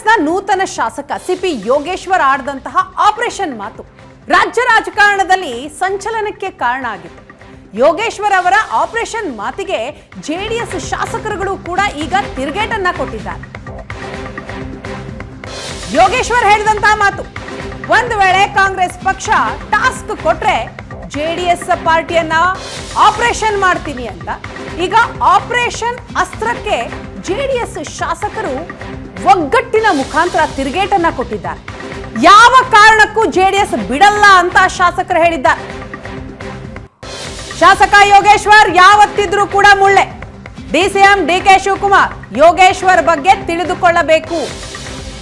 ಕಾಂಗ್ರೆಸ್ನ ನೂತನ ಶಾಸಕ ಸಿಪಿ ಯೋಗೇಶ್ವರ್ ಆಡಿದಂತಹ ಆಪರೇಷನ್ ಮಾತು ರಾಜ್ಯ ರಾಜಕಾರಣದಲ್ಲಿ ಸಂಚಲನಕ್ಕೆ ಕಾರಣ ಆಗಿತ್ತು. ಯೋಗೇಶ್ವರ್ ಅವರ ಆಪರೇಷನ್ ಮಾತಿಗೆ ಜೆಡಿಎಸ್ ಶಾಸಕರುಗಳು ಕೂಡ ಈಗ ತಿರುಗೇಟನ್ನ ಕೊಟ್ಟಿದ್ದಾರೆ. ಯೋಗೇಶ್ವರ್ ಹೇಳಿದಂತಹ ಮಾತು, ಒಂದು ವೇಳೆ ಕಾಂಗ್ರೆಸ್ ಪಕ್ಷ ಟಾಸ್ಕ್ ಕೊಟ್ರೆ ಜೆಡಿಎಸ್ ಪಾರ್ಟಿಯನ್ನ ಆಪರೇಷನ್ ಮಾಡ್ತೀನಿ ಅಂತ. ಈಗ ಆಪರೇಷನ್ ಅಸ್ತ್ರಕ್ಕೆ ಜೆಡಿಎಸ್ ಶಾಸಕರು ಒಗ್ಗಟ್ಟಿನ ಮುಖಾಂತರ ತಿರುಗೇಟನ್ನ ಕೊಟ್ಟಿದ್ದಾರೆ. ಯಾವ ಕಾರಣಕ್ಕೂ ಜೆಡಿಎಸ್ ಬಿಡಲ್ಲ ಅಂತ ಶಾಸಕರು ಹೇಳಿದ್ದಾರೆ. ಶಾಸಕ ಯೋಗೇಶ್ವರ್ ಯಾವತ್ತಿದ್ರೂ ಕೂಡ ಮುಳ್ಳೆ. ಡಿಸಿಎಂ ಡಿಕೆ ಶಿವಕುಮಾರ್ ಯೋಗೇಶ್ವರ್ ಬಗ್ಗೆ ತಿಳಿದುಕೊಳ್ಳಬೇಕು.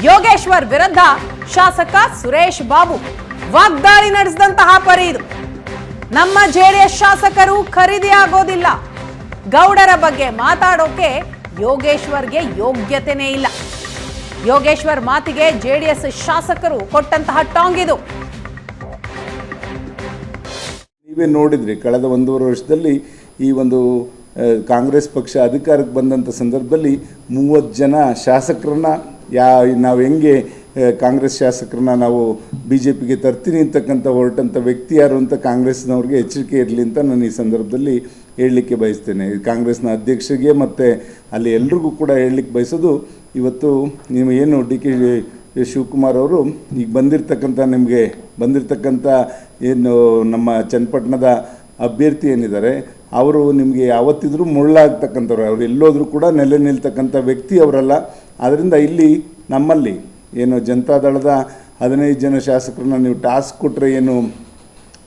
ಯೋಗೇಶ್ವರ್ ವಿರುದ್ಧ ಶಾಸಕ ಸುರೇಶ್ ಬಾಬು ವಾಗ್ದಾಳಿ ನಡೆಸಿದಂತಹ ಪರಿ ಇದು. ನಮ್ಮ ಜೆಡಿಎಸ್ ಶಾಸಕರು ಖರೀದಿ ಆಗೋದಿಲ್ಲ. ಗೌಡರ ಬಗ್ಗೆ ಮಾತಾಡೋಕೆ ಯೋಗೇಶ್ವರ್ಗೆ ಯೋಗ್ಯತೆನೇ ಇಲ್ಲ. ಯೋಗೇಶ್ವರ್ ಮಾತಿಗೆ ಜೆಡಿಎಸ್ ಶಾಸಕರು ಕೊಟ್ಟಂತಹ ಟಾಂಗ್ ಇದು. ನೀವೇ ನೋಡಿದ್ರಿ, ಕಳೆದ 1.5 ವರ್ಷದಲ್ಲಿ ಈ ಒಂದು ಕಾಂಗ್ರೆಸ್ ಪಕ್ಷ ಅಧಿಕಾರಕ್ಕೆ ಬಂದಂಥ ಸಂದರ್ಭದಲ್ಲಿ 30 ಜನ ಶಾಸಕರನ್ನ ನಾವು ಹೆಂಗೆ ಕಾಂಗ್ರೆಸ್ ಶಾಸಕರನ್ನ ನಾವು BJPಗೆ ತರ್ತೀನಿ ಅಂತಕ್ಕಂಥ ಹೊರಟಂಥ ವ್ಯಕ್ತಿ ಯಾರು ಅಂತ ಕಾಂಗ್ರೆಸ್ನವ್ರಿಗೆ ಎಚ್ಚರಿಕೆ ಇರಲಿ ಅಂತ ನಾನು ಈ ಸಂದರ್ಭದಲ್ಲಿ ಹೇಳಲಿಕ್ಕೆ ಬಯಸ್ತೇನೆ. ಕಾಂಗ್ರೆಸ್ನ ಅಧ್ಯಕ್ಷರಿಗೆ ಮತ್ತು ಅಲ್ಲಿ ಎಲ್ರಿಗೂ ಕೂಡ ಹೇಳಲಿಕ್ಕೆ ಬಯಸೋದು, ಇವತ್ತು ನೀವು ಏನು ಡಿ.ಕೆ. ಶಿವಕುಮಾರ್ ಅವರು ಈಗ ನಿಮಗೆ ಬಂದಿರತಕ್ಕಂಥ ಏನು ನಮ್ಮ ಚನ್ನಪಟ್ಟಣದ ಅಭ್ಯರ್ಥಿ ಏನಿದ್ದಾರೆ, ಅವರು ನಿಮಗೆ ಯಾವತ್ತಿದ್ರೂ ಮುಳ್ಳಾಗ್ತಕ್ಕಂಥವ್ರು. ಅವ್ರು ಎಲ್ಲೋದ್ರೂ ಕೂಡ ನೆಲೆ ನಿಲ್ತಕ್ಕಂಥ ವ್ಯಕ್ತಿ ಅವರಲ್ಲ. ಆದ್ದರಿಂದ ಇಲ್ಲಿ ನಮ್ಮಲ್ಲಿ ಏನು ಜನತಾದಳದ 15 ಜನ ಶಾಸಕರನ್ನ ನೀವು ಟಾಸ್ಕ್ ಕೊಟ್ಟರೆ ಏನು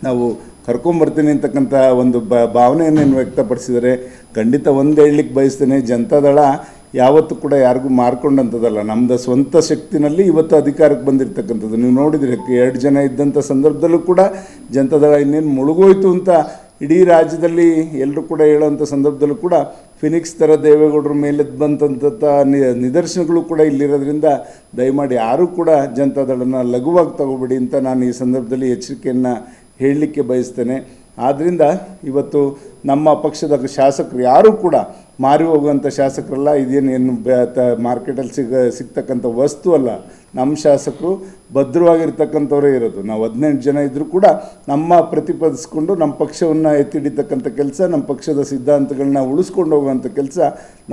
ನಾವು ಕರ್ಕೊಂಬರ್ತೀನಿ ಅಂತಕ್ಕಂಥ ಒಂದು ಭಾವನೆಯನ್ನು ವ್ಯಕ್ತಪಡಿಸಿದರೆ, ಖಂಡಿತ ಒಂದು ಹೇಳಲಿಕ್ಕೆ ಬಯಸ್ತೇನೆ, ಜನತಾದಳ ಯಾವತ್ತೂ ಕೂಡ ಯಾರಿಗೂ ಮಾರ್ಕೊಂಡಂಥದ್ದಲ್ಲ. ನಮ್ಮದು ಸ್ವಂತ ಶಕ್ತಿನಲ್ಲಿ ಇವತ್ತು ಅಧಿಕಾರಕ್ಕೆ ಬಂದಿರತಕ್ಕಂಥದ್ದು. ನೀವು ನೋಡಿದರೆ 2 ಜನ ಇದ್ದಂಥ ಸಂದರ್ಭದಲ್ಲೂ ಕೂಡ ಜನತಾದಳ ಇನ್ನೇನು ಮುಳುಗೋಯ್ತು ಅಂತ ಇಡೀ ರಾಜ್ಯದಲ್ಲಿ ಎಲ್ಲರೂ ಕೂಡ ಹೇಳೋವಂಥ ಸಂದರ್ಭದಲ್ಲೂ ಕೂಡ ಫಿನಿಕ್ಸ್ ಥರ ದೇವೇಗೌಡರ ಮೇಲೆ ಬಂದಂಥ ನಿದರ್ಶನಗಳು ಕೂಡ ಇಲ್ಲಿರೋದ್ರಿಂದ ದಯಮಾಡಿ ಯಾರೂ ಕೂಡ ಜನತಾದಳನ ಲಘುವಾಗಿ ತಗೋಬೇಡಿ ಅಂತ ನಾನು ಈ ಸಂದರ್ಭದಲ್ಲಿ ಎಚ್ಚರಿಕೆಯನ್ನು ಹೇಳಲಿಕ್ಕೆ ಬಯಸ್ತೇನೆ. ಆದ್ದರಿಂದ ಇವತ್ತು ನಮ್ಮ ಪಕ್ಷದ ಶಾಸಕರು ಯಾರೂ ಕೂಡ ಮಾರಿ ಹೋಗುವಂಥ ಶಾಸಕರಲ್ಲ. ಇದೇನು ಮಾರ್ಕೆಟಲ್ಲಿ ಸಿಗ್ತಕ್ಕಂಥ ವಸ್ತು ಅಲ್ಲ. ನಮ್ಮ ಶಾಸಕರು ಭದ್ರವಾಗಿರ್ತಕ್ಕಂಥವರೇ ಇರೋದು. ನಾವು 18 ಜನ ಇದ್ದರೂ ಕೂಡ ನಮ್ಮ ಪ್ರತಿಪಾದಿಸ್ಕೊಂಡು ನಮ್ಮ ಪಕ್ಷವನ್ನು ಎತ್ತಿಡಿತಕ್ಕಂಥ ಕೆಲಸ, ನಮ್ಮ ಪಕ್ಷದ ಸಿದ್ಧಾಂತಗಳನ್ನ ಉಳಿಸ್ಕೊಂಡು ಹೋಗುವಂಥ ಕೆಲಸ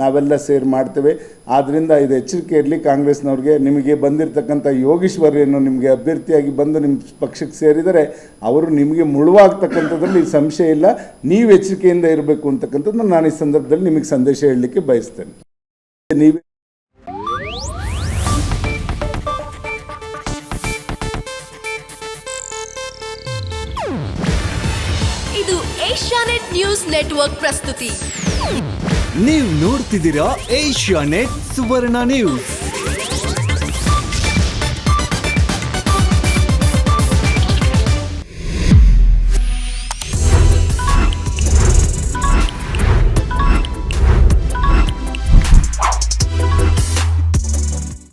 ನಾವೆಲ್ಲ ಸೇರಿ ಮಾಡ್ತೇವೆ. ಆದ್ದರಿಂದ ಇದು ಎಚ್ಚರಿಕೆ ಇರಲಿ ಕಾಂಗ್ರೆಸ್ನವ್ರಿಗೆ. ನಿಮಗೆ ಬಂದಿರತಕ್ಕಂಥ ಯೋಗೇಶ್ವರ್ ಏನು ನಿಮಗೆ ಅಭ್ಯರ್ಥಿಯಾಗಿ ಬಂದು ನಿಮ್ಮ ಪಕ್ಷಕ್ಕೆ ಸೇರಿದರೆ ಅವರು ನಿಮಗೆ ಮುಳುವಾಗ್ತಕ್ಕಂಥದ್ರಲ್ಲಿ ಸಂಶಯ ಇಲ್ಲ. ನೀವು ಎಚ್ಚರಿಕೆಯಿಂದ ಇರಬೇಕು ಅಂತಕ್ಕಂಥದ್ದು ನಾನು ಈ ಸಂದರ್ಭದಲ್ಲಿ ನಿಮಗೆ ಸಂದೇಶ ಹೇಳಲಿಕ್ಕೆ ಬಯಸ್ತೇನೆ. ನೀವೇ ಇದು ಏಷ್ಯಾನೆಟ್ ನ್ಯೂಸ್ ನೆಟ್ವರ್ಕ್ ಪ್ರಸ್ತುತಿ. ನೀವು ನೋಡ್ತಿದ್ದೀರಾ ಏಷ್ಯಾನೆಟ್ ಸುವರ್ಣ ನ್ಯೂಸ್.